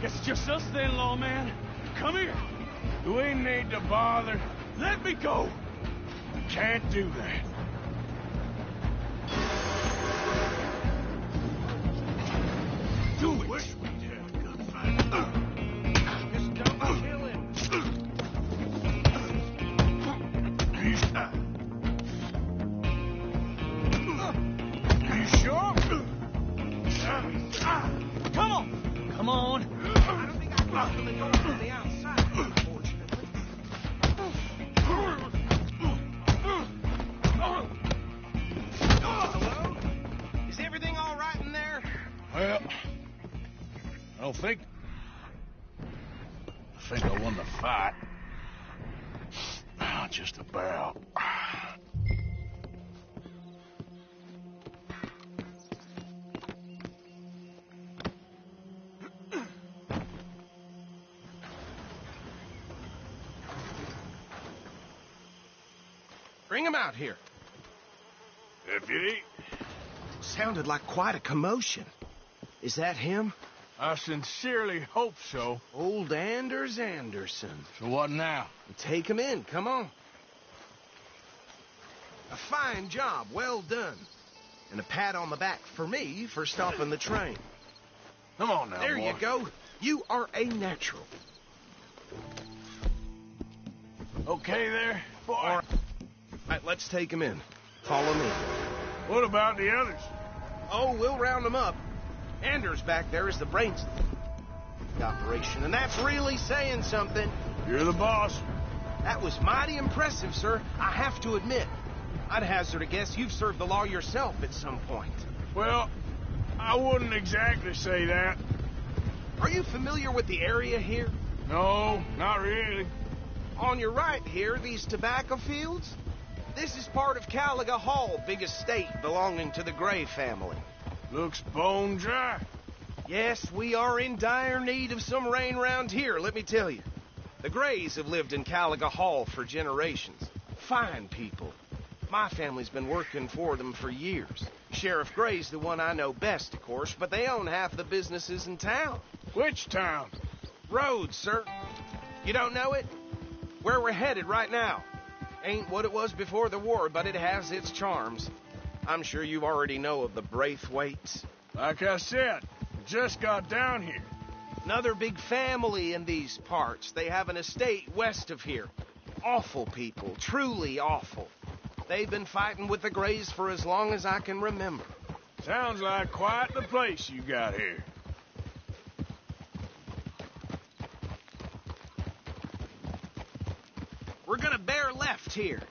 It's just us then, lawman. Come here. You ain't need to bother. Let me go. You can't do that. Do it. Wish we had a good fight. Just don't kill him. He's You sure? Come on. Come on. I don't think I can open the door from the outside, unfortunately. Hello? Is everything all right in there? Well, I think I won the fight. Just about. Bring him out here. Deputy, Sounded like quite a commotion. Is that him? I sincerely hope so. Old Anders Anderson. So what now? Take him in, come on. A fine job, well done. And a pat on the back for me for stopping the train. Come on now, There boy. you go. You are a natural. Okay there, boy? All right, let's take him in. Follow me. What about the others? Oh, we'll round them up. Anders back there is the brains of the operation, and that's really saying something. You're the boss. That was mighty impressive, sir. I have to admit. I'd hazard a guess you've served the law yourself at some point. Well, I wouldn't exactly say that. Are you familiar with the area here? No, not really. On your right here, these tobacco fields? This is part of Caliga Hall, big estate belonging to the Gray family. Looks bone dry. Yes, we are in dire need of some rain round here, let me tell you. The Grays have lived in Caliga Hall for generations. Fine people. My family's been working for them for years. Sheriff Gray's the one I know best, of course, but they own half the businesses in town. Which town? Rhodes, sir. You don't know it? Where we're headed right now. Ain't what it was before the war, but it has its charms. I'm sure you already know of the Braithwaites. Like I said, we just got down here. Another big family in these parts. They have an estate west of here. Awful people, truly awful. They've been fighting with the Grays for as long as I can remember. Sounds like quite the place you got here. We're gonna bear left here.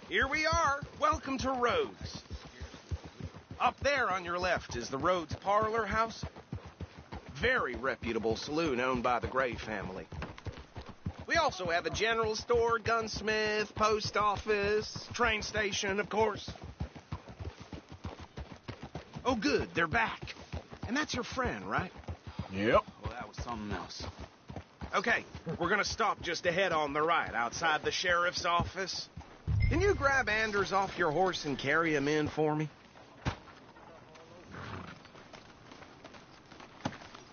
Here we are. Welcome to Rhodes. Up there on your left is the Rhodes Parlor House. Very reputable saloon owned by the Gray family. We also have a general store, gunsmith, post office, train station, of course. Oh, good. They're back. And that's your friend, right? Yep. Well, that was something else. Okay, we're gonna stop just ahead on the right, outside the sheriff's office. Can you grab Anders off your horse and carry him in for me?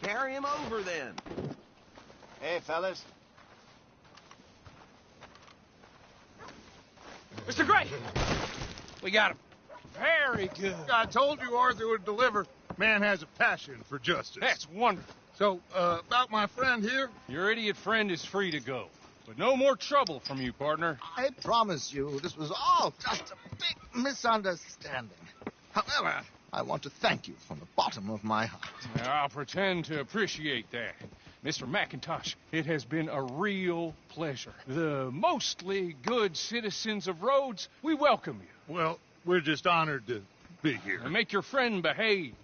Carry him over, then. Hey, fellas. Mr. Gray! We got him. Very good. I told you Arthur would deliver. Man has a passion for justice. That's wonderful. So, about my friend here? Your idiot friend is free to go. But no more trouble from you, partner. I promise you, this was all just a big misunderstanding. However, I want to thank you from the bottom of my heart. I'll pretend to appreciate that. Mr. McIntosh, it has been a real pleasure. The mostly good citizens of Rhodes, we welcome you. Well, we're just honored to be here. And make your friend behave.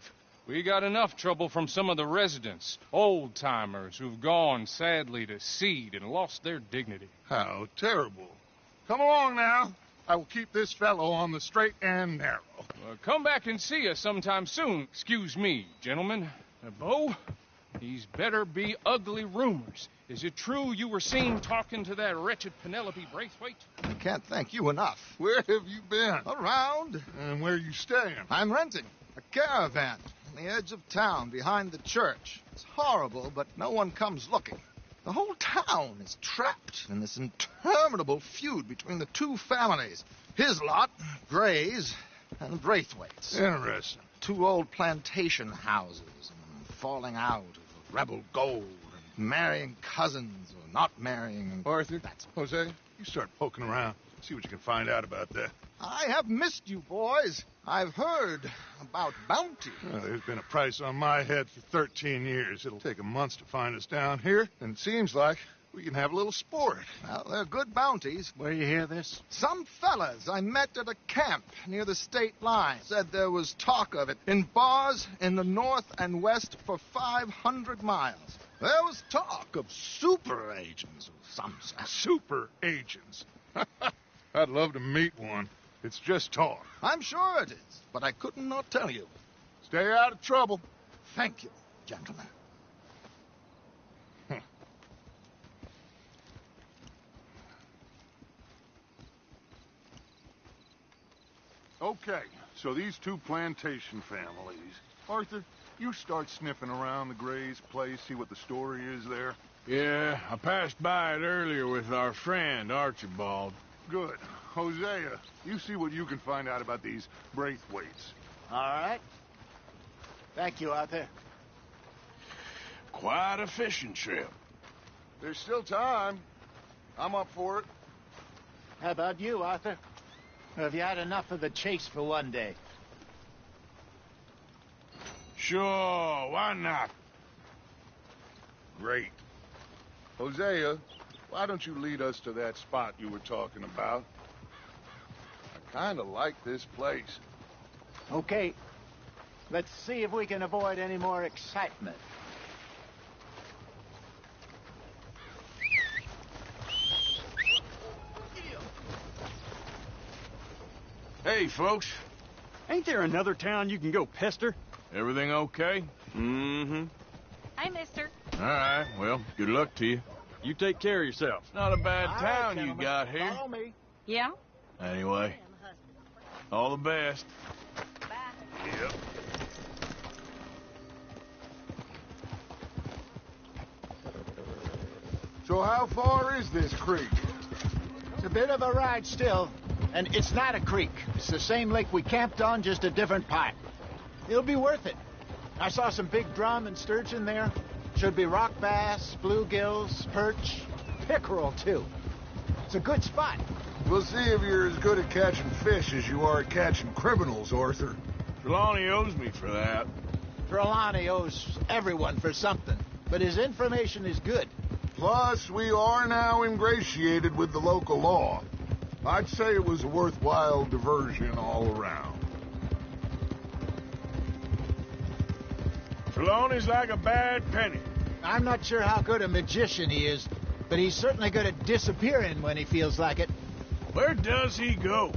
We got enough trouble from some of the residents, old-timers who've gone, sadly, to seed and lost their dignity. How terrible. Come along now. I will keep this fellow on the straight and narrow. Come back and see us sometime soon. Excuse me, gentlemen. Bo, these better be ugly rumors. Is it true you were seen talking to that wretched Penelope Braithwaite? I can't thank you enough. Where have you been? Around. And where are you staying? I'm renting a caravan on the edge of town behind the church. It's horrible, but no one comes looking. The whole town is trapped in this interminable feud between the two families. His lot, Gray's, and Braithwaite's. Interesting. 2 old plantation houses, and falling out of rebel gold, and marrying cousins or not marrying. Arthur, Jose, you start poking around. See what you can find out about that. I have missed you, boys. I've heard about bounty. Well, there's been a price on my head for 13 years. It'll take 'em months to find us down here, and it seems like we can have a little sport. Well, they're good bounties. Where you hear this? Some fellas I met at a camp near the state line said there was talk of it in bars in the north and west for 500 miles. There was talk of super agents of some sort. Super agents. I'd love to meet one. It's just talk. I'm sure it is, but I couldn't not tell you. Stay out of trouble. Thank you, gentlemen. Okay, so these 2 plantation families. Arthur, you start sniffing around the Gray's place, see what the story is there. Yeah, I passed by it earlier with our friend, Archibald. Good. Hosea, you see what you can find out about these Braithwaites. All right. Thank you, Arthur. Quite a fishing trip. There's still time. I'm up for it. How about you, Arthur? Or have you had enough of the chase for one day? Sure, why not? Great. Hosea, why don't you lead us to that spot you were talking about? I kind of like this place. Okay. Let's see if we can avoid any more excitement. Hey, folks. Ain't there another town you can go pester? Everything okay? Mm-hmm. Hi, mister. All right, well, good luck to you. You take care of yourself. Not a bad All right, town you gentlemen. got here. Follow me. Yeah? Anyway, all the best. Bye. Yep. So how far is this creek? It's a bit of a ride still. And it's not a creek. It's the same lake we camped on, just a different part. It'll be worth it. I saw some big drum and sturgeon there. Should be rock bass, bluegills, perch, pickerel, too. It's a good spot. We'll see if you're as good at catching fish as you are at catching criminals, Arthur. Trelawney owes me for that. Trelawney owes everyone for something, but his information is good. Plus, we are now ingratiated with the local law. I'd say it was a worthwhile diversion all around. Trelawney's like a bad penny. I'm not sure how good a magician he is, but he's certainly good at disappearing when he feels like it. Where does he go?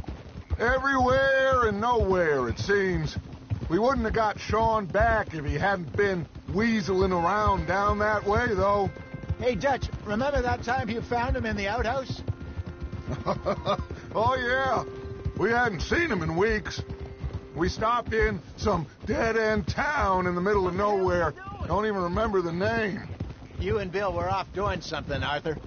Everywhere and nowhere, it seems. We wouldn't have got Sean back if he hadn't been weaseling around down that way, though. Hey, Dutch, remember that time you found him in the outhouse? Oh, yeah. We hadn't seen him in weeks. We stopped in some dead-end town in the middle of nowhere. Don't even remember the name. You and Bill were off doing something, Arthur.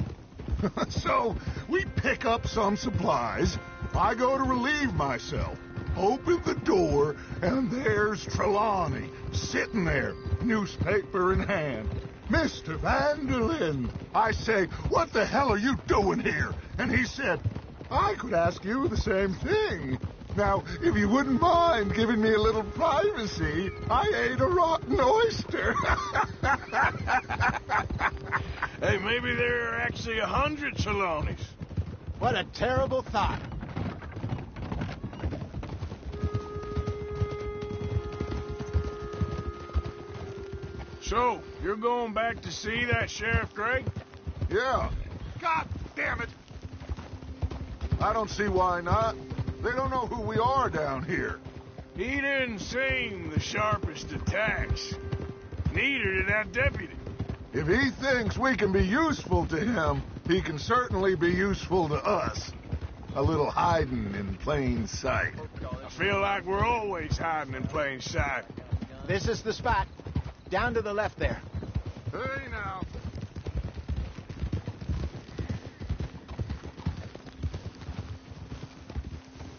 So, we pick up some supplies. I go to relieve myself. Open the door, and there's Trelawney, sitting there, newspaper in hand. Mr. Vanderlyn. I say, what the hell are you doing here? And he said, I could ask you the same thing. Now, if you wouldn't mind giving me a little privacy, I ate a rotten oyster. Hey, maybe there are actually 100 Trelawneys. What a terrible thought. So, you're going back to see that Sheriff Gray? Yeah, God damn it! I don't see why not. They don't know who we are down here. He didn't seem the sharpest attacks. Neither did that deputy. If he thinks we can be useful to him, he can certainly be useful to us. A little hiding in plain sight. I feel like we're always hiding in plain sight. This is the spot. Down to the left there. Hey, now.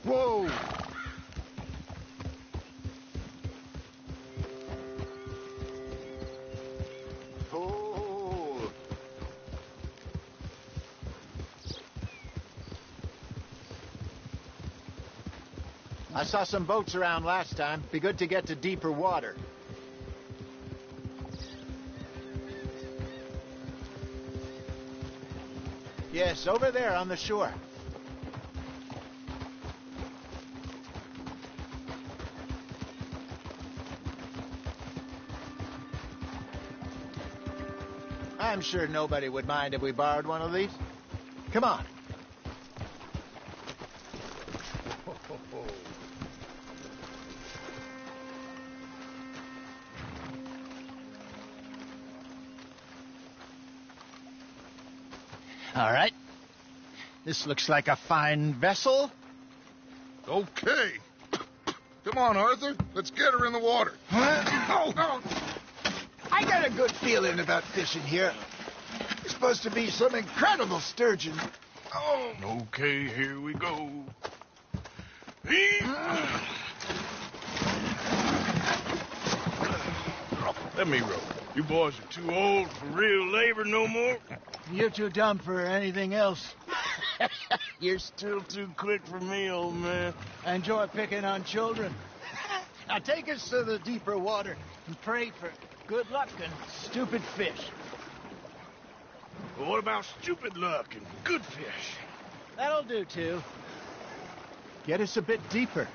Whoa! Oh. I saw some boats around last time. Be good to get to deeper water. Yes, over there on the shore. I'm sure nobody would mind if we borrowed one of these. Come on. All right. This looks like a fine vessel. Okay. Come on, Arthur. Let's get her in the water. Oh. I got a good feeling about fishing here. It's supposed to be some incredible sturgeon. Oh. Okay, here we go. Let me row. You boys are too old for real labor no more. You're too dumb for anything else. You're still too quick for me, old man. I enjoy picking on children. Now take us to the deeper water and pray for good luck and stupid fish. Well, what about stupid luck and good fish? That'll do, too. Get us a bit deeper.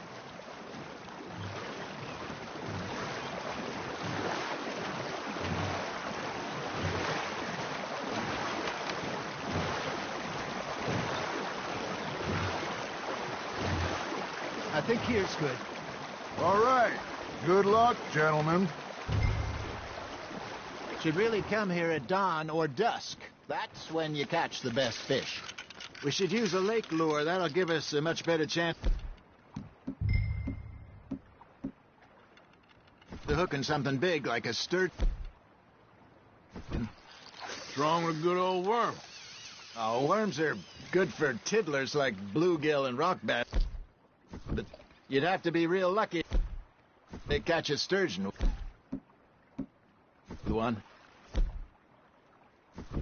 I think here's good. All right. Good luck, gentlemen. Should really come here at dawn or dusk. That's when you catch the best fish. We should use a lake lure. That'll give us a much better chance to hooking something big like a sturgeon. What's wrong with a good old worm? Oh, worms are good for tiddlers like bluegill and rock bass. But you'd have to be real lucky to catch a sturgeon. The one.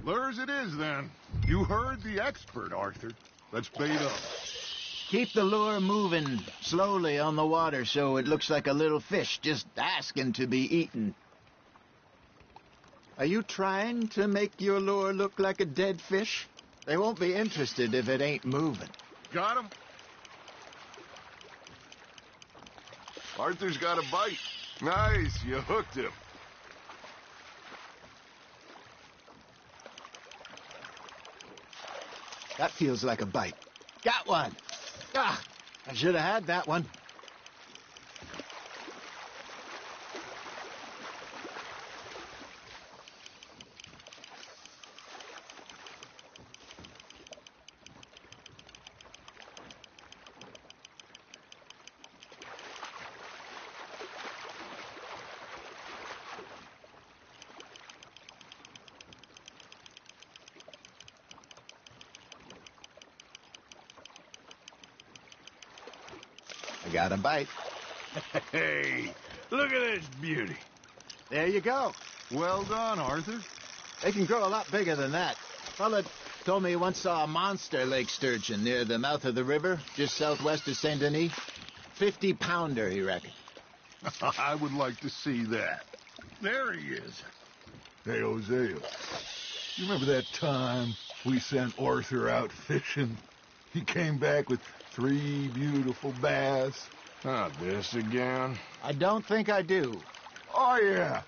Lures it is, then. You heard the expert, Arthur. Let's bait up. Keep the lure moving slowly on the water so it looks like a little fish just asking to be eaten. Are you trying to make your lure look like a dead fish? They won't be interested if it ain't moving. Got him. Arthur's got a bite. Nice, you hooked him. That feels like a bite. Got one. Ah, I should have had that one. I got a bite. Hey, look at this beauty. There you go. Well done, Arthur. They can grow a lot bigger than that. Fella told me he once saw a monster lake sturgeon near the mouth of the river, just southwest of Saint Denis. 50-pounder, he reckoned. I would like to see that. There he is. Hey, Hosea. You remember that time we sent Arthur out fishing? He came back with 3 beautiful bass. Not this again. I don't think I do. Oh, yeah.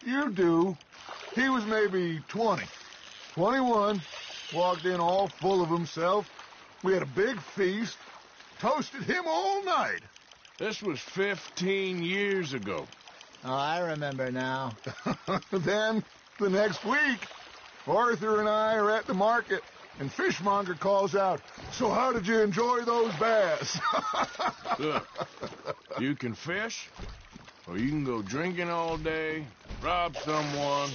You do. He was maybe 20. 21. Walked in all full of himself. We had a big feast. Toasted him all night. This was 15 years ago. Oh, I remember now. Then, the next week, Arthur and I are at the market, and Fishmonger calls out, "So how did you enjoy those bass?" Look, you can fish, or you can go drinking all day, rob someone,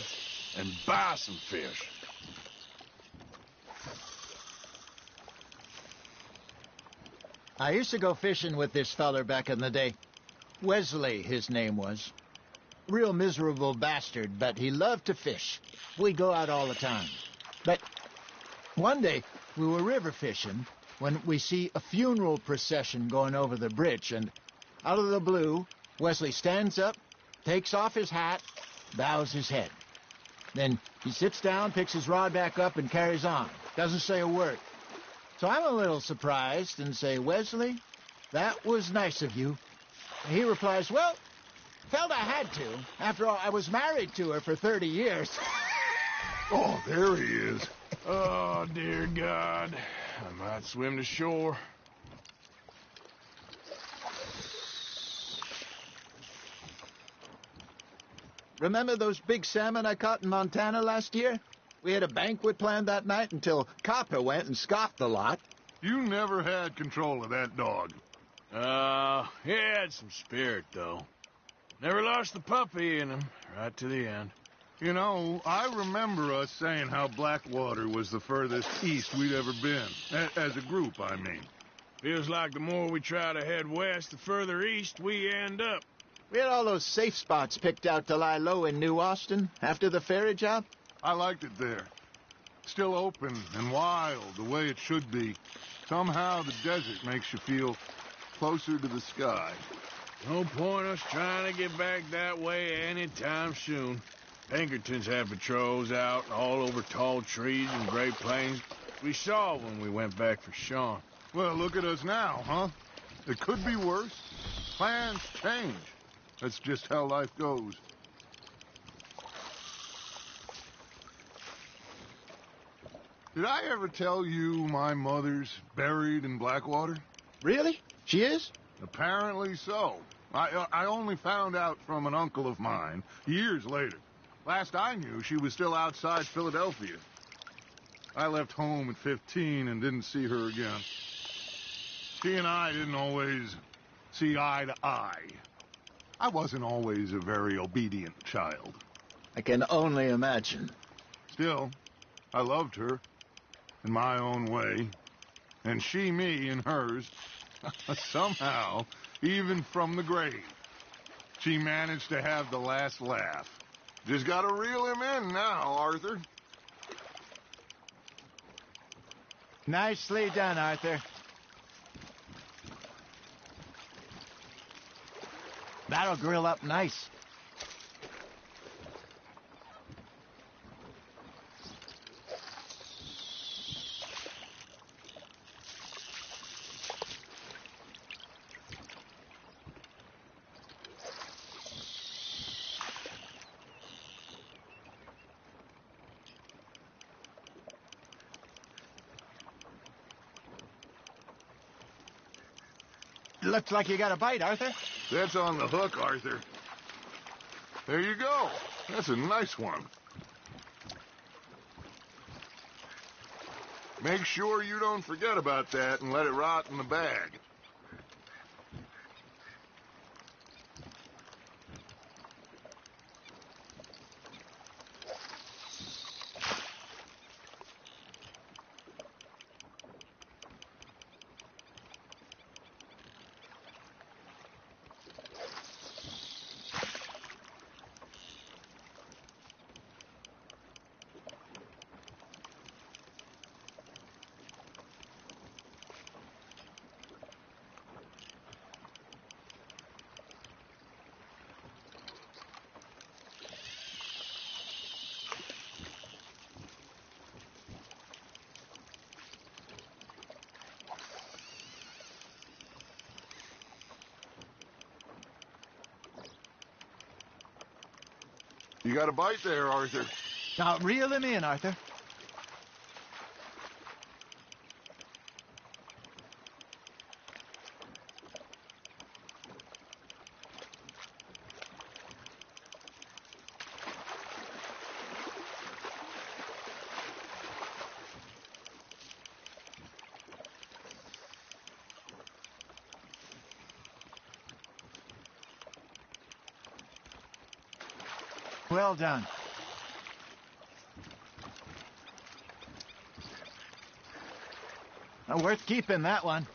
and buy some fish. I used to go fishing with this feller back in the day. Wesley, his name was. Real miserable bastard, but he loved to fish. We'd go out all the time. But one day, we were river fishing when we see a funeral procession going over the bridge, and out of the blue, Wesley stands up, takes off his hat, bows his head. Then he sits down, picks his rod back up, and carries on. Doesn't say a word. So I'm a little surprised and say, "Wesley, that was nice of you." And he replies, "Well, felt I had to. After all, I was married to her for 30 years. Oh, there he is. Oh, dear God. I might swim to shore. Remember those big salmon I caught in Montana last year? We had a banquet planned that night until Copper went and scoffed the lot. You never had control of that dog. He had some spirit, though. Never lost the puppy in him, right to the end. You know, I remember us saying how Blackwater was the furthest east we'd ever been. As a group, I mean. Feels like the more we try to head west, the further east we end up. We had all those safe spots picked out to lie low in New Austin after the ferry job. I liked it there. Still open and wild, the way it should be. Somehow the desert makes you feel closer to the sky. No point us trying to get back that way anytime soon. Pinkertons had patrols out all over tall trees and Great Plains. We saw when we went back for Sean. Well, look at us now, huh? It could be worse. Plans change. That's just how life goes. Did I ever tell you my mother's buried in Blackwater? Really? She is? Apparently so. I only found out from an uncle of mine years later. Last I knew, she was still outside Philadelphia. I left home at 15 and didn't see her again. She and I didn't always see eye to eye. I wasn't always a very obedient child. I can only imagine. Still, I loved her in my own way, and she me in hers. Somehow, even from the grave, she managed to have the last laugh. Just gotta reel him in now, Arthur. Nicely done, Arthur. That'll grill up nice. Looks like you got a bite, Arthur. That's on the hook, Arthur. There you go. That's a nice one. Make sure you don't forget about that and let it rot in the bag. You got a bite there, Arthur. Now, reel him in, Arthur. Well done. Worth keeping, that one.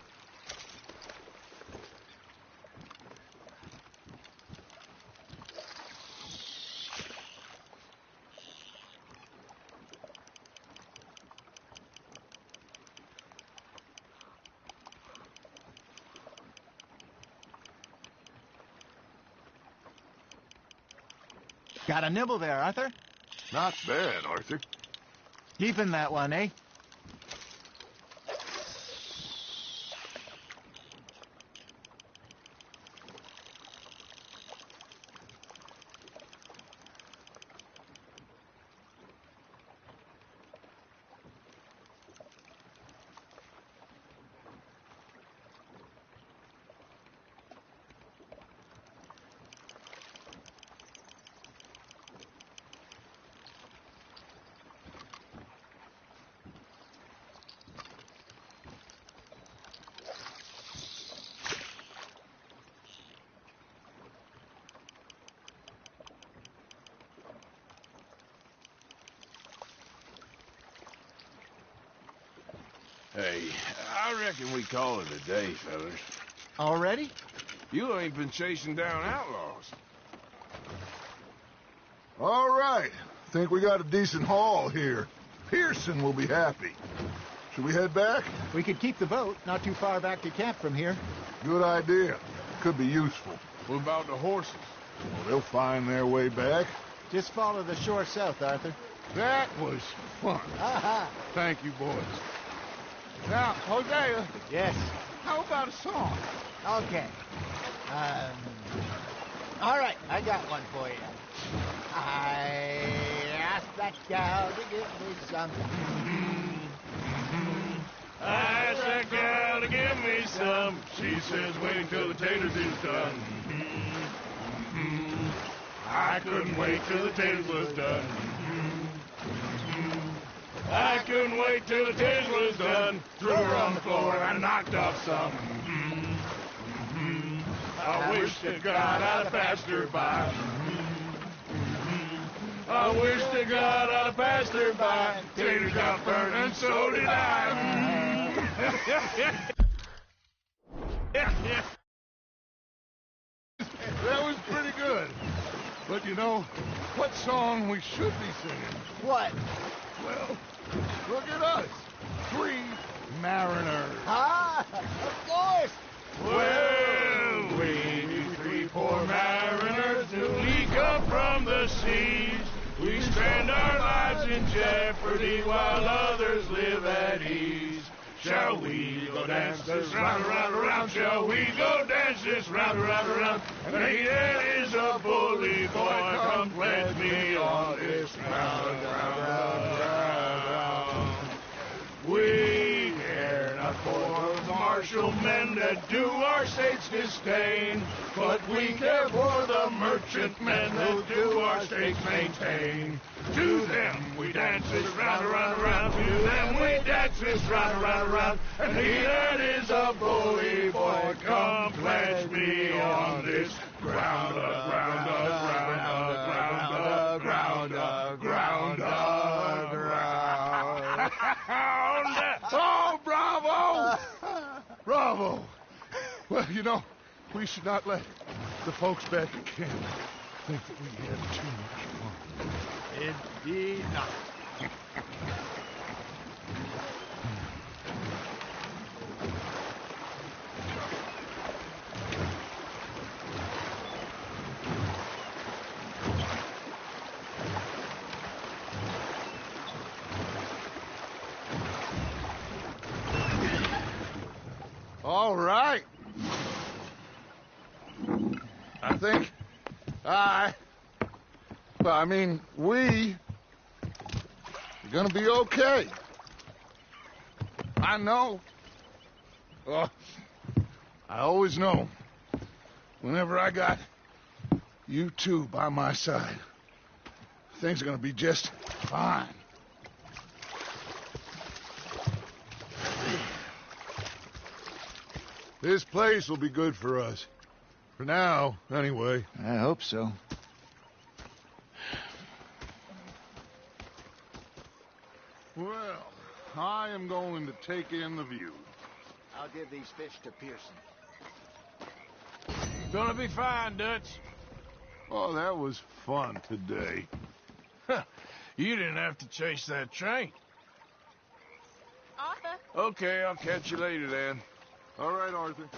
Got a nibble there, Arthur. Not bad, Arthur. Keeping that one, eh? Hey, I reckon we call it a day, fellas. Already? You ain't been chasing down outlaws. All right. Think we got a decent haul here. Pearson will be happy. Should we head back? We could keep the boat not too far back to camp from here. Good idea. Could be useful. What about the horses? Well, they'll find their way back. Just follow the shore south, Arthur. That was fun. Aha! Thank you, boys. Now, Hosea, Yes. how about a song? Okay. All right, I got one for you. I asked that gal to give me some. I asked that gal to give me some. She says, wait till the taters is done. I couldn't wait till the taters was done. I couldn't wait till the taters was done. Threw her on the floor and knocked off some. I wish to God I'd have passed her by. I wish to God I'd have passed her by. Taters got burned and so did I. That was pretty good. But you know, what song we should be singing? What? Well, look at us. 3 mariners. Ah, of course. Well, we 3 poor mariners newly come from the seas. We spend our lives in jeopardy while others live at ease. Shall we go dance this round, around, around? Shall we go dance this round, around, around? And there is a bully boy, come pledge me on this round, round, round, round. We care not for the martial men that do our state's disdain, but we care for the merchant men who do our state's maintain. To them we dance this round, around, around. To them we dance this round, around, around. And he that is a bully boy, come pledge me on this ground, ground, ground, ground, ground, ground, ground. Oh, bravo! Bravo! Well, you know, we should not let the folks back at camp think that we had too much fun. Indeed not. All right. I think I Well, I mean, we're gonna be okay. I know. Oh, I always know. Whenever I got you two by my side, things are gonna be just fine. This place will be good for us. For now, anyway. I hope so. Well, I am going to take in the view. I'll give these fish to Pearson. Gonna be fine, Dutch. Oh, that was fun today. You didn't have to chase that train. Arthur. Okay, I'll catch you later, then. All right, Arthur.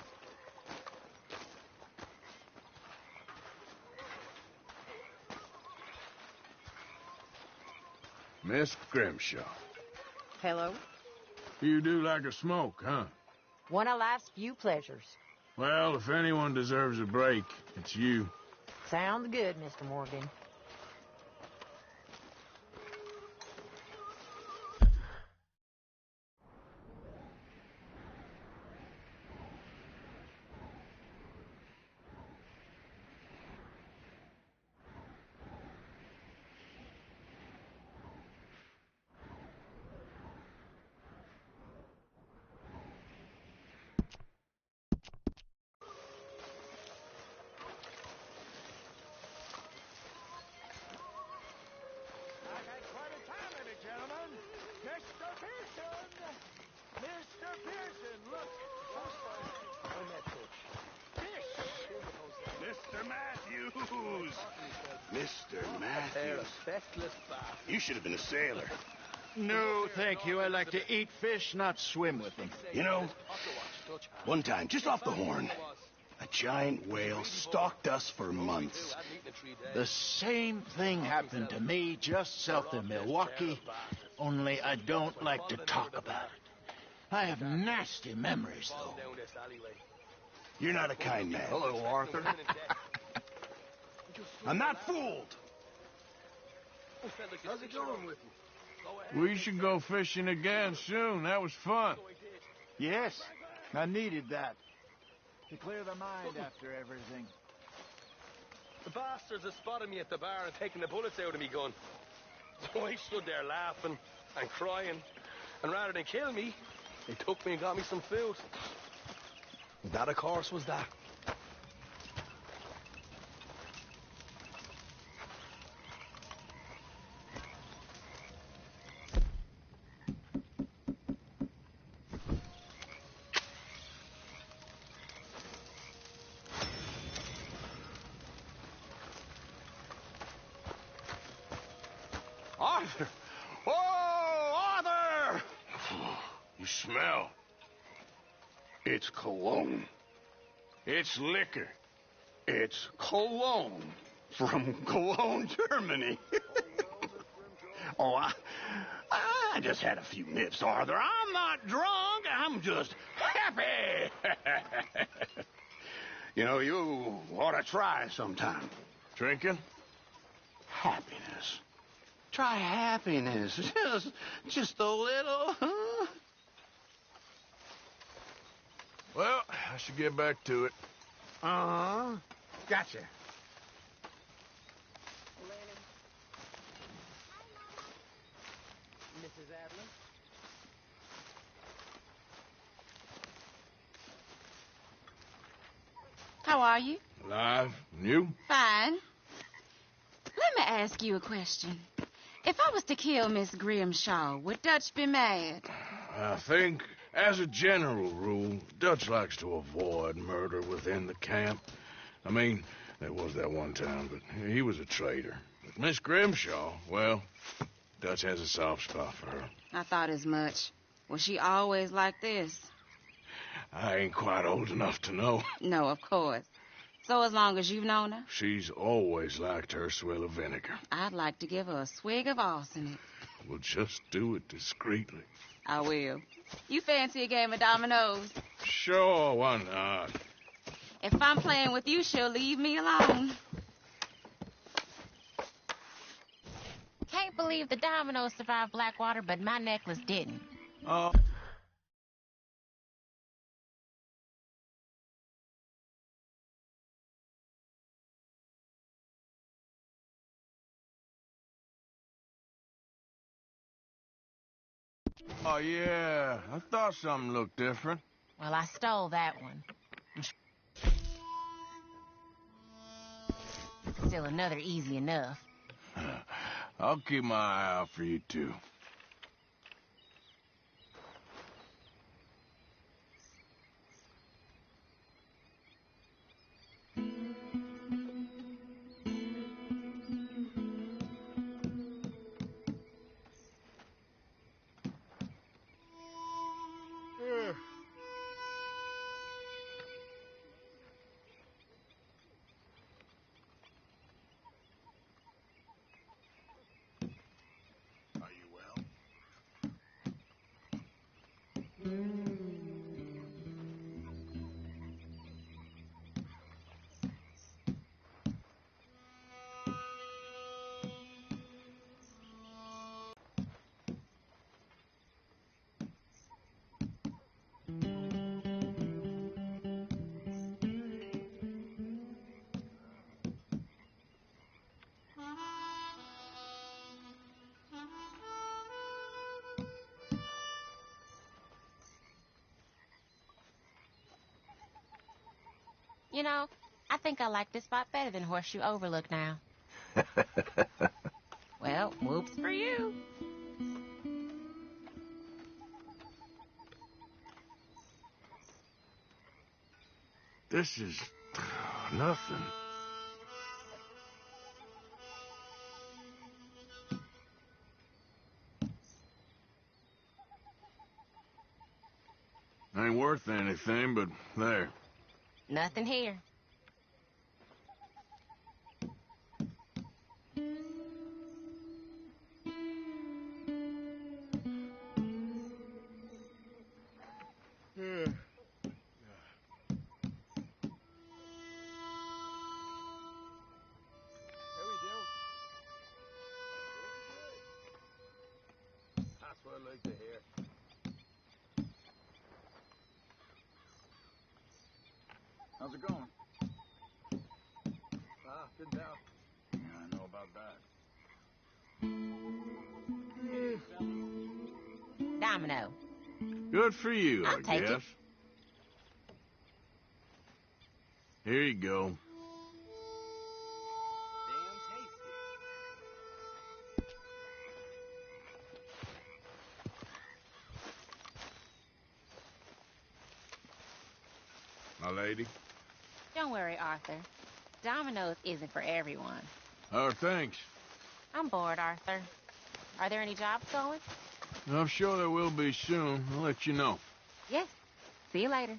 Miss Grimshaw. Hello. You do like a smoke, huh? One of life's few pleasures. Well, if anyone deserves a break, it's you. Sounds good, Mr. Morgan. Mr. Matthews! Mr. Matthews. You should have been a sailor. No, thank you. I like to eat fish, not swim with them. You know, one time, just off the Horn, a giant whale stalked us for months. The same thing happened to me just south of Milwaukee, only I don't like to talk about it. I have nasty memories, though. You're not a kind man. Hello, Arthur. I'm not fooled. How's it going with you? We should go fishing again soon. That was fun. Yes, I needed that. To clear the mind after everything. The bastards have spotted me at the bar and taken the bullets out of me gun. So I stood there laughing and crying. And rather than kill me, they took me and got me some food. That, of course, was that. Arthur! Oh, Arthur! You smell. It's cologne. It's liquor. It's cologne from Cologne, Germany. Oh, I just had a few nips, Arthur. I'm not drunk. I'm just happy. You know, you ought to try sometime. Drinking? Happiness. Try happiness. Just a little, huh? Well, I should get back to it. Uh-huh. Gotcha. Mrs. Adler? How are you? Alive. And you? Fine. Let me ask you a question. If I was to kill Miss Grimshaw, would Dutch be mad? I think, as a general rule, Dutch likes to avoid murder within the camp. I mean, there was that one time, but he was a traitor. But Miss Grimshaw, well, Dutch has a soft spot for her. I thought as much. Was she always like this? I ain't quite old enough to know. No, of course. So as long as you've known her? She's always liked her swill of vinegar. I'd like to give her a swig of arsenic. We'll just do it discreetly. I will. You fancy a game of dominoes? Sure, why not? If I'm playing with you, she'll leave me alone. believe the dominoes survived Blackwater, but my necklace didn't. Oh. Oh, yeah. I thought something looked different. Well, I stole that one. Still another easy enough. I'll keep my eye out for you, too. You know, I think I like this spot better than Horseshoe Overlook now. Well, whoops for you. This is nothing. Ain't worth anything, but there. Nothing here. That's what I like to hear. How's it going? Good down. Yeah, I know about that. Domino. Good for you, I'll I take guess. it. Here you go. My lady? Don't worry, Arthur. Domino's isn't for everyone. Oh, thanks. I'm bored, Arthur. Are there any jobs going? I'm sure there will be soon. I'll let you know. Yes. See you later.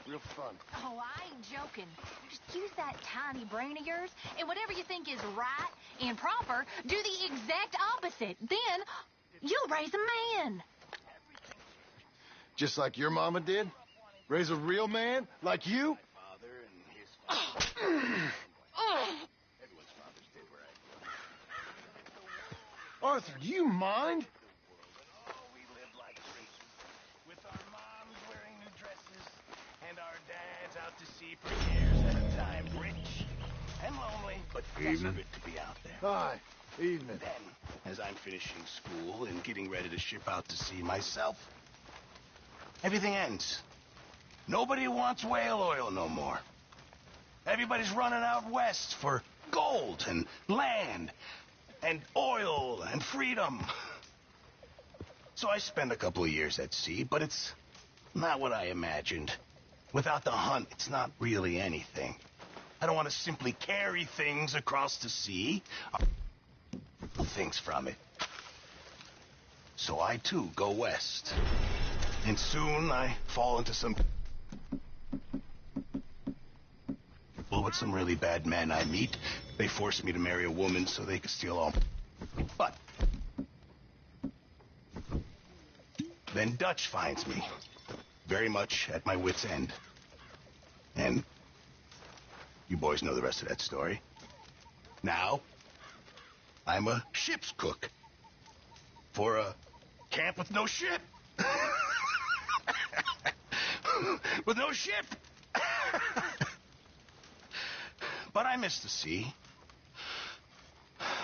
Real fun. Oh, I ain't joking. Just use that tiny brain of yours, and whatever you think is right and proper, do the exact opposite. Then, you'll raise a man. Just like your mama did? Raise a real man? Like you? Arthur, do you mind? We lived like princes, with our moms wearing new dresses, and our dads out to sea for years at a time, rich and lonely, but desperate to be out there. Hi. Evening. Then, as I'm finishing school and getting ready to ship out to sea myself, everything ends. Nobody wants whale oil no more. Everybody's running out west for gold and land and oil and freedom. So I spent a couple of years at sea, but it's not what I imagined. Without the hunt, it's not really anything. I don't want to simply carry things across the sea. Things from it. So I, too, go west. And soon I fall into some... Well, with some really bad men I meet, they force me to marry a woman so they can steal all... But... Then Dutch finds me. Very much at my wit's end. And... you boys know the rest of that story. Now... I'm a ship's cook. For a camp with no ship. With no ship. But I miss the sea.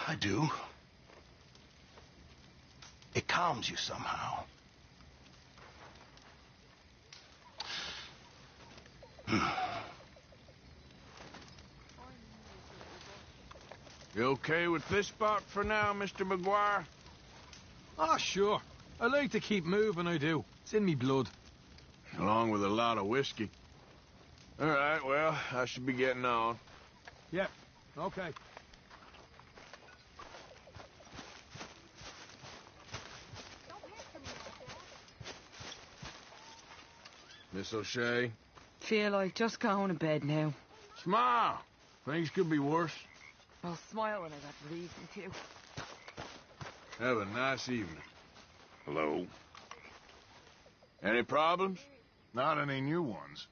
I do. It calms you somehow. You okay with this spot for now, Mr. McGuire? Ah, sure. I like to keep moving, I do. It's in me blood. Along with a lot of whiskey. All right, well, I should be getting on. Yep, okay. Miss O'Shea? Feel like just going to bed now. Smile. Things could be worse. I'll smile when I got the reason to. Have a nice evening. Hello. Any problems? Not any new ones.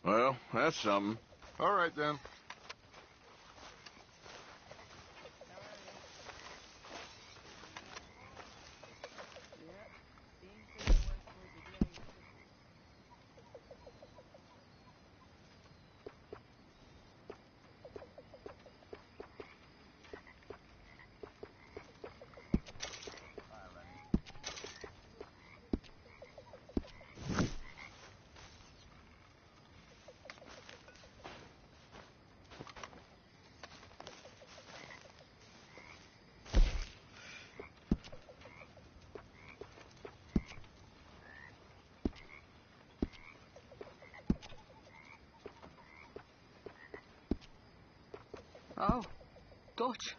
Well, that's something. All right, then. Oh, Dutch.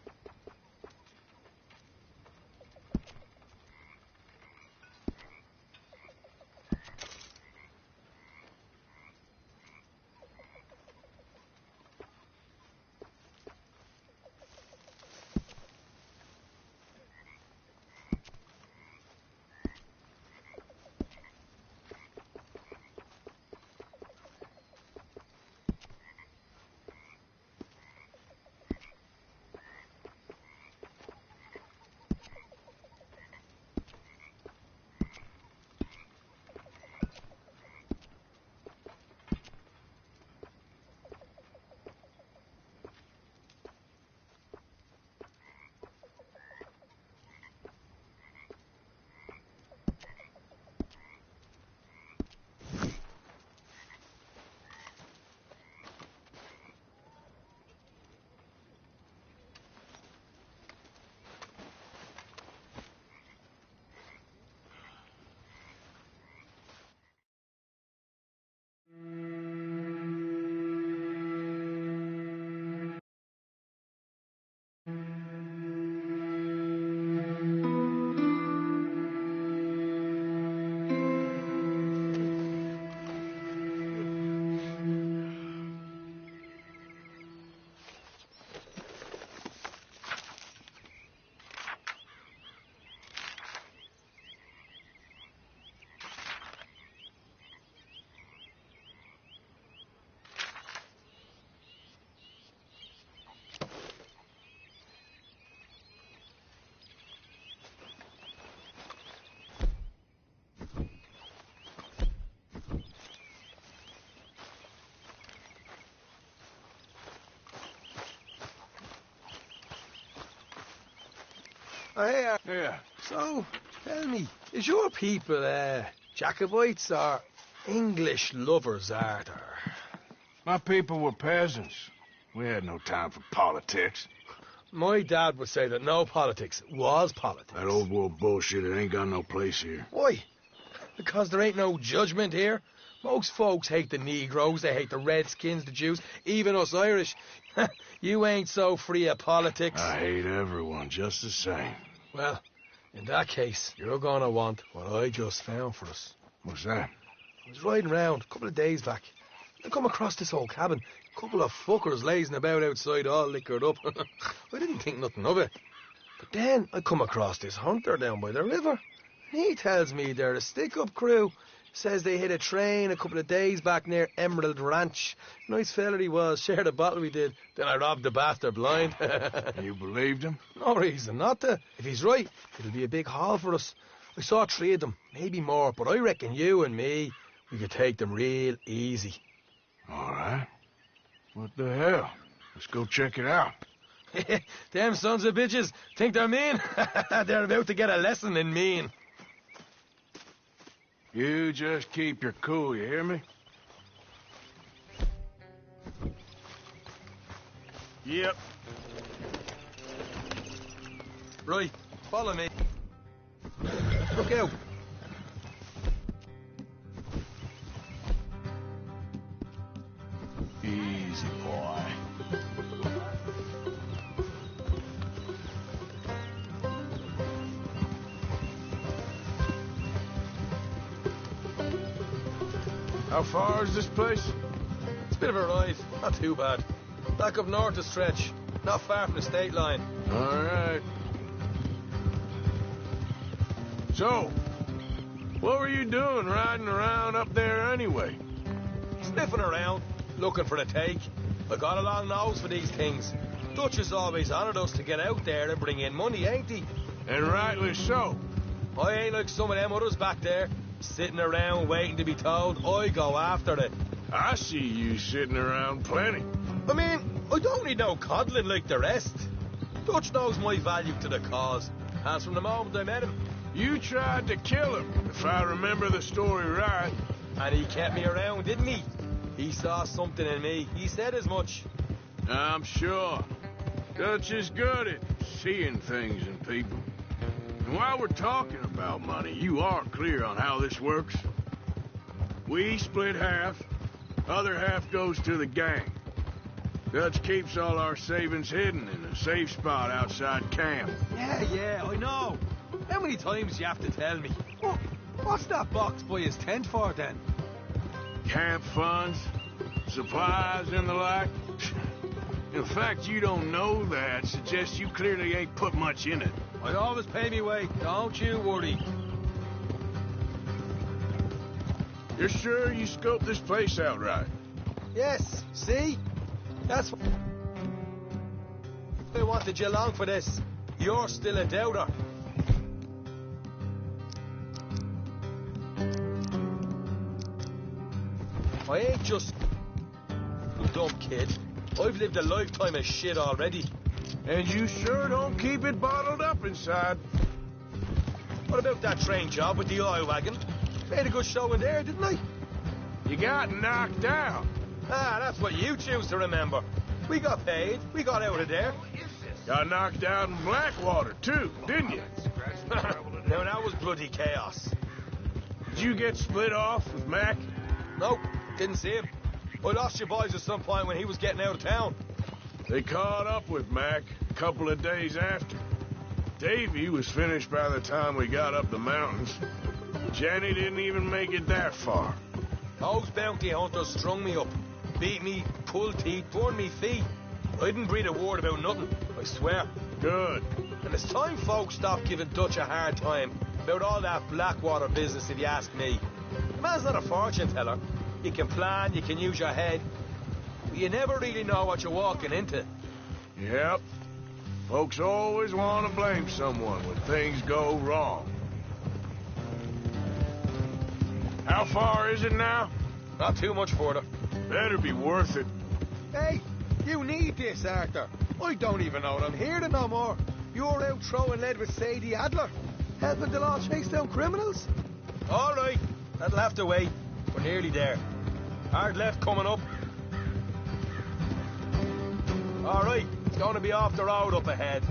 Hey, Yeah. so, tell me, is your people, Jacobites or English lovers, Arthur? My people were peasants. We had no time for politics. My dad would say that no politics was politics. That old world bullshit, it ain't got no place here. Why? Because there ain't no judgment here. Most folks hate the Negroes, they hate the Redskins, the Jews, even us Irish. You ain't so free of politics. I hate everyone just the same. Well, In that case, you're gonna want what I just found for us. What's that? I was riding round a couple of days back. I come across this old cabin. A couple of fuckers lazing about outside all liquored up. I didn't think nothing of it. But then I come across this hunter down by the river. And he tells me they're a stick-up crew. Says they hit a train a couple of days back near Emerald Ranch. Nice fella he was, shared a bottle we did. Then I robbed the bastard blind. You believed him? No reason not to. If he's right, it'll be a big haul for us. I saw 3 of them, maybe more, but I reckon you and me, we could take them real easy. All right. What the hell? Let's go check it out. Them sons of bitches think they're mean. They're about to get a lesson in mean. You just keep your cool, you hear me? Yep. Right, follow me. Look out. Easy, boy. How far is this place? It's a bit of a ride, not too bad. Back up north a stretch, not far from the state line. All right. So, what were you doing riding around up there anyway? Sniffing around, looking for a take. I got a long nose for these things. Dutch has always honoured us to get out there and bring in money, ain't he? And rightly so. I ain't like some of them others back there, sitting around waiting to be told. I go after it. I see you sitting around plenty. I mean, I don't need no coddling like the rest. Dutch knows my value to the cause, as from the moment I met him. You tried to kill him, if I remember the story right. And he kept me around, didn't he? He saw something in me. He said as much. I'm sure. Dutch is good at seeing things in people. And while we're talking about money, you are clear on how this works. We split half, other half goes to the gang. Dutch keeps all our savings hidden in a safe spot outside camp. Yeah, I know. How many times do you have to tell me? What's that box by his tent for, then? Camp funds, supplies, and the like. In fact, you don't know that suggests you clearly ain't put much in it. I always pay me way, don't you worry. You're sure you scoped this place out right? Yes, see? That's why I wanted you along for this. You're still a doubter. I ain't just a dumb kid. I've lived a lifetime of shit already. And you sure don't keep it bottled up inside. What about that train job with the oil wagon? Made a good show in there, didn't I? You got knocked out. Ah, that's what you choose to remember. We got paid. We got out of there. Got knocked out in Blackwater, too, didn't you? Now, that was bloody chaos. Did you get split off with Mac? Nope, didn't see him. I lost your boys at some point when he was getting out of town. They caught up with Mac a couple of days after. Davy was finished by the time we got up the mountains. Jenny didn't even make it that far. Those bounty hunters strung me up, beat me, pulled teeth, burned me feet. I didn't breathe a word about nothing, I swear. Good. And it's time folks stopped giving Dutch a hard time about all that Blackwater business, if you ask me. The man's not a fortune teller. You can plan, you can use your head, but you never really know what you're walking into. Yep. Folks always want to blame someone when things go wrong. How far is it now? Not too much further. Better be worth it. Hey, you need this, Arthur. I don't even know I'm here no more. You're out throwing lead with Sadie Adler, helping the law chase down criminals. All right, that'll have to wait. We're nearly there. Hard left coming up. All right, it's going to be off the road up ahead.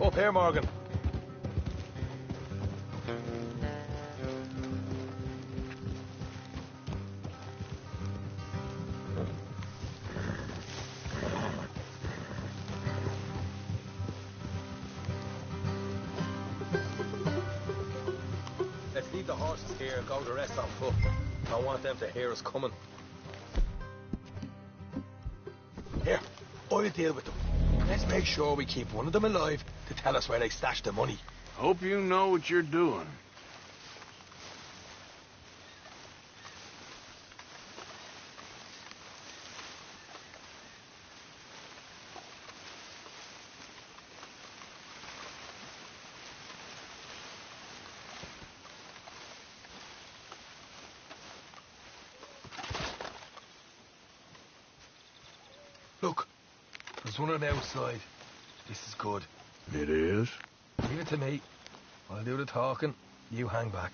Up here, Morgan. Let's leave the horses here and go the rest on foot. Don't want them to hear us coming. Here, I'll deal with them. Let's make sure we keep one of them alive to tell us where they stashed the money. Hope you know what you're doing. Look, there's one on the outside. This is good. It is? Leave it to me. I'll do the talking. You hang back.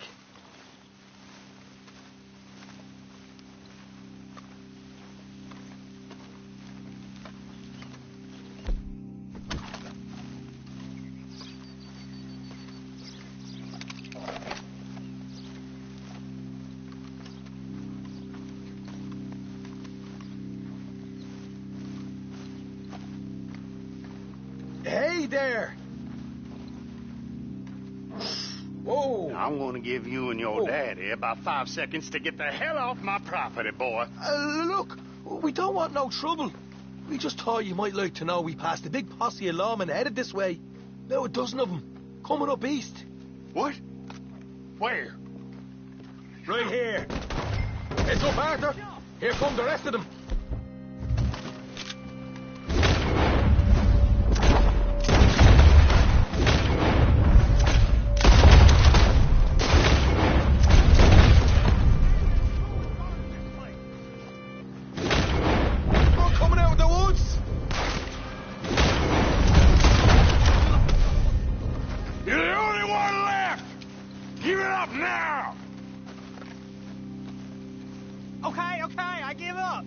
Hey there! Whoa! I'm going to give you and your daddy about 5 seconds to get the hell off my property, boy. Look, we don't want no trouble. We just thought you might like to know we passed a big posse of lawmen headed this way. Now a dozen of them, coming up east. What? Where? Right here. Heads up, Arthur. Here come the rest of them. Okay, I give up.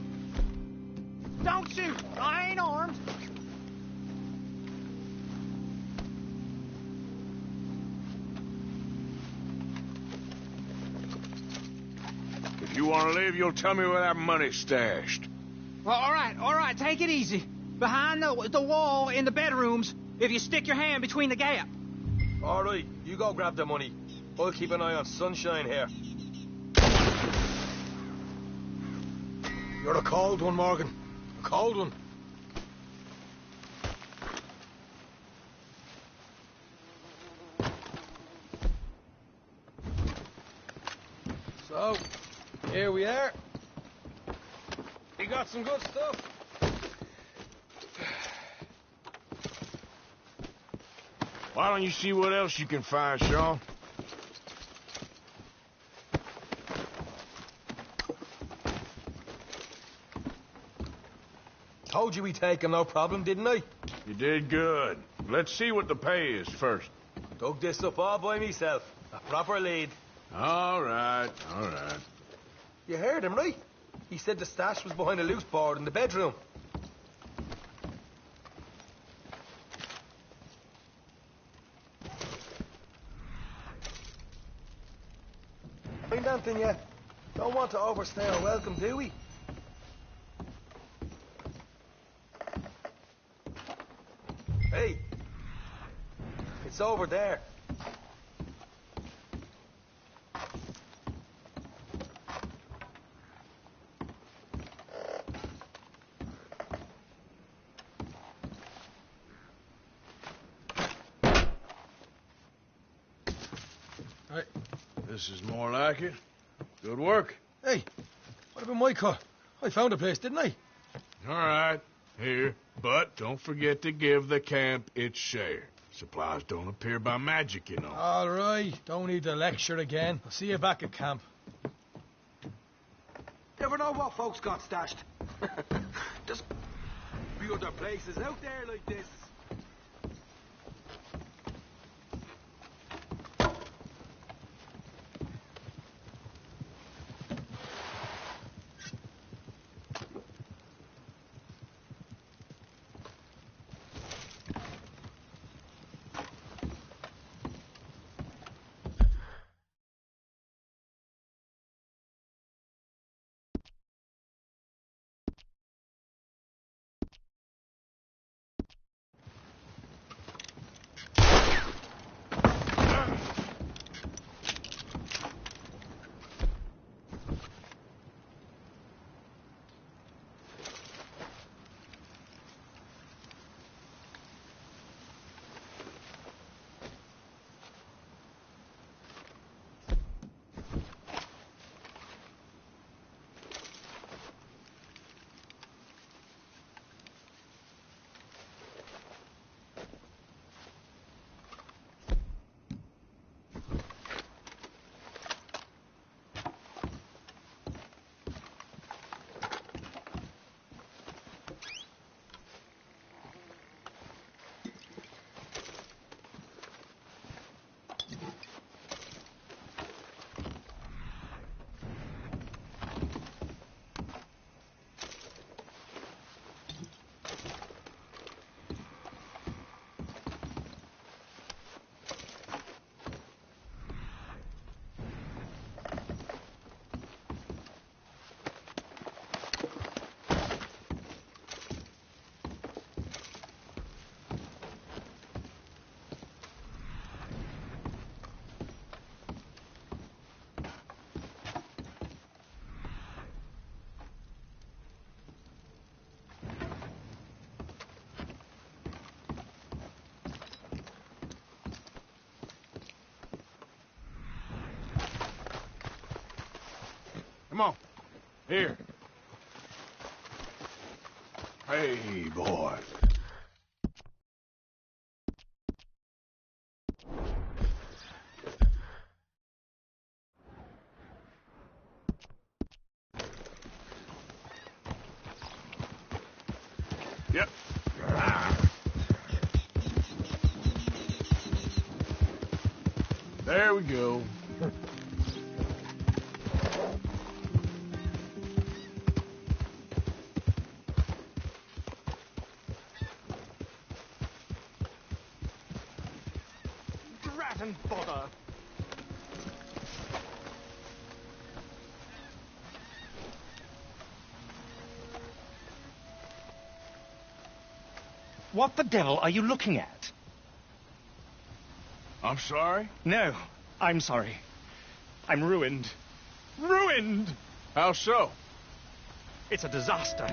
Don't shoot. I ain't armed. If you want to leave, you'll tell me where that money's stashed. Well, all right, take it easy. Behind the wall in the bedrooms, if you stick your hand between the gap. All right, you go grab the money. I'll keep an eye on Sunshine here. You're a cold one, Morgan. A cold one. So, here we are. We got some good stuff. Why don't you see what else you can find, Sean? Told you we'd take him, no problem, didn't I? You did good. Let's see what the pay is first. Dug this up all by myself. A proper lead. All right, all right. You heard him, right? He said the stash was behind a loose board in the bedroom. Find anything yet? Don't want to overstay our welcome, do we? Hey! It's over there. Right. This is more like it. Good work. Hey, what about my car? I found a place, didn't I? All right, here. But don't forget to give the camp its share. Supplies don't appear by magic, you know. All right, don't need to lecture again. I'll see you back at camp. Never know what folks got stashed. Just be other places out there like this. Come on. Here. Hey, boy. Yep. There we go. Drat and bother. What the devil are you looking at? I'm sorry? No, I'm sorry. I'm ruined. Ruined! How so? It's a disaster.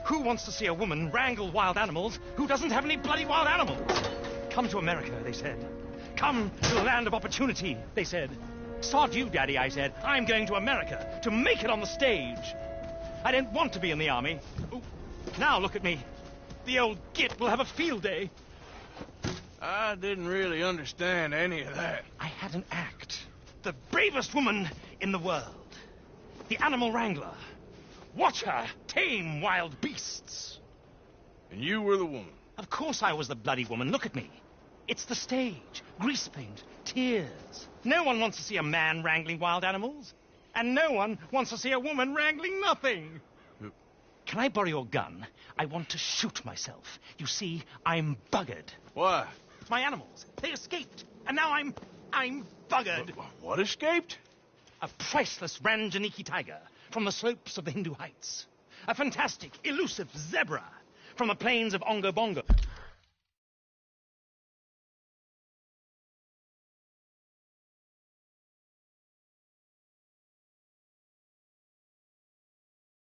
Who wants to see a woman wrangle wild animals who doesn't have any bloody wild animals? Come to America, they said. Come to the land of opportunity, they said. Sod you, Daddy, I said. I'm going to America to make it on the stage. I don't want to be in the army. Ooh, now look at me. The old git will have a field day. I didn't really understand any of that. I had an act. The bravest woman in the world. The animal wrangler. Watch her tame wild beasts. And you were the woman? Of course I was the bloody woman. Look at me. It's the stage. Grease paint. Tears. No one wants to see a man wrangling wild animals. And no one wants to see a woman wrangling nothing. Can I borrow your gun? I want to shoot myself. You see, I'm buggered. Why? My animals. They escaped. And now I'm buggered. What escaped? A priceless Ranjaniki tiger from the slopes of the Hindu Heights. A fantastic, elusive zebra from the plains of Ongo Bongo.